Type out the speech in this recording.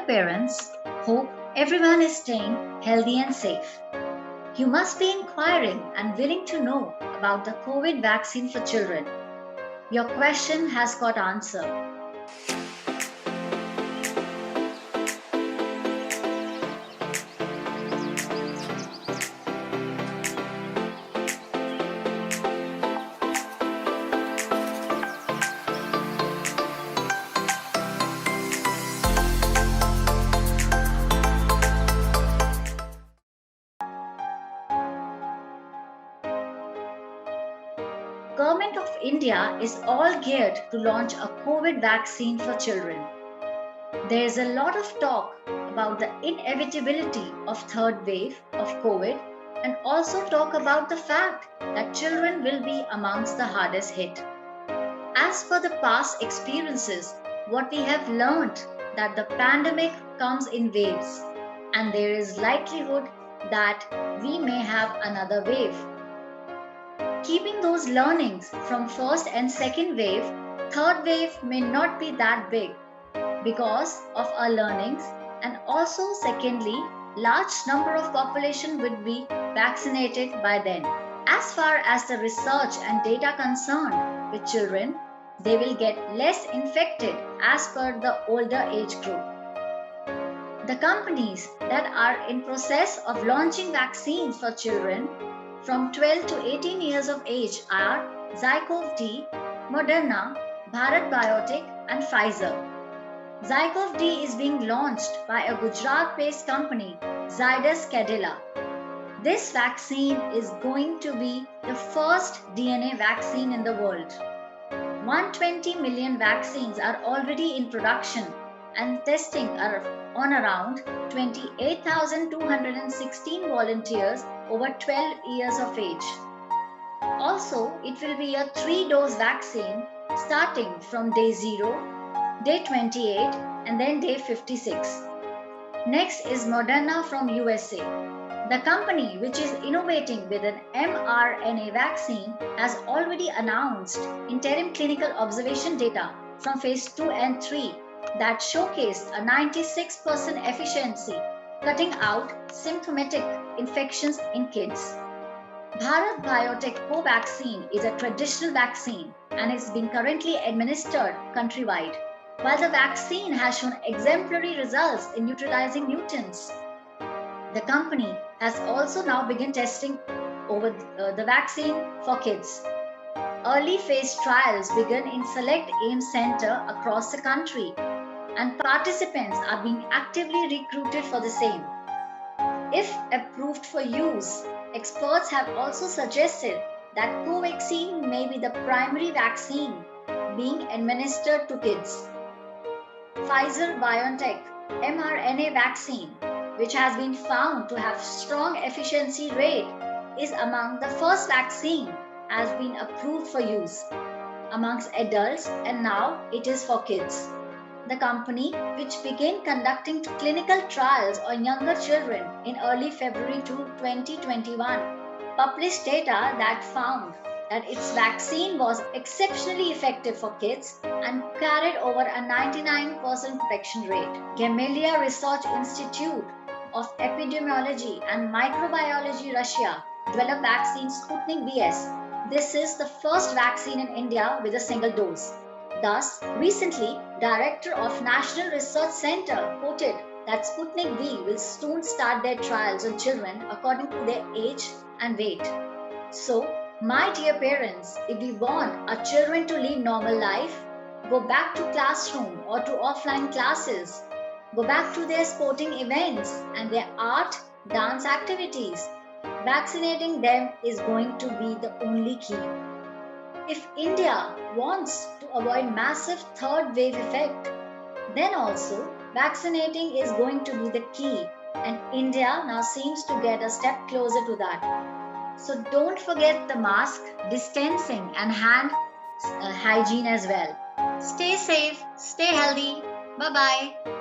parents, hope everyone is staying healthy and safe. You must be inquiring and willing to know about the COVID vaccine for children. Your question has got answer. Government of India is all geared to launch a COVID vaccine for children. There is a lot of talk about the inevitability of third wave of COVID and also talk about the fact that children will be amongst the hardest hit. As per the past experiences, what we have learned that the pandemic comes in waves and there is likelihood that we may have another wave. Keeping those learnings from first and second wave, third wave may not be that big because of our learnings, and also secondly, large number of population would be vaccinated by then. As far as the research and data concerned with children, they will get less infected as per the older age group. The companies that are in process of launching vaccines for children from 12 to 18 years of age are ZyCoV-D, Moderna, Bharat Biotech and Pfizer. ZyCoV-D is being launched by a Gujarat-based company, Zydus Cadila. This vaccine is going to be the first DNA vaccine in the world. 120 million vaccines are already in production and testing are on around 28,216 volunteers over 12 years of age. Also, it will be a 3-dose vaccine starting from day 0, day 28 and then day 56. Next is Moderna from USA. The company which is innovating with an mRNA vaccine has already announced interim clinical observation data from phase 2 and 3 that showcased a 96% efficiency, cutting out symptomatic infections in kids. Bharat Biotech Covaxin is a traditional vaccine and is being currently administered countrywide. While the vaccine has shown exemplary results in neutralizing mutants, the company has also now begun testing over the vaccine for kids. Early phase trials began in select AIM center across the country, and participants are being actively recruited for the same. If approved for use, experts have also suggested that Covaxin may be the primary vaccine being administered to kids. Pfizer-BioNTech mRNA vaccine, which has been found to have strong efficiency rate, is among the first vaccine has been approved for use amongst adults, and now it is for kids. The company, which began conducting clinical trials on younger children in early February 2021, published data that found that its vaccine was exceptionally effective for kids and carried over a 99% protection rate. Gamaleya Research Institute of Epidemiology and Microbiology, Russia, developed vaccine Sputnik VS. This is the first vaccine in India with a single dose. Thus, recently, Director of National Research Center quoted that Sputnik V will soon start their trials on children according to their age and weight. So, my dear parents, if we want our children to lead normal life, go back to classroom or to offline classes, go back to their sporting events and their art, dance activities. Vaccinating them is going to be the only key. If India wants to avoid massive third wave effect, then also vaccinating is going to be the key, and India now seems to get a step closer to that. So don't forget the mask, distancing and hand hygiene as well. Stay safe, stay healthy. Bye-bye.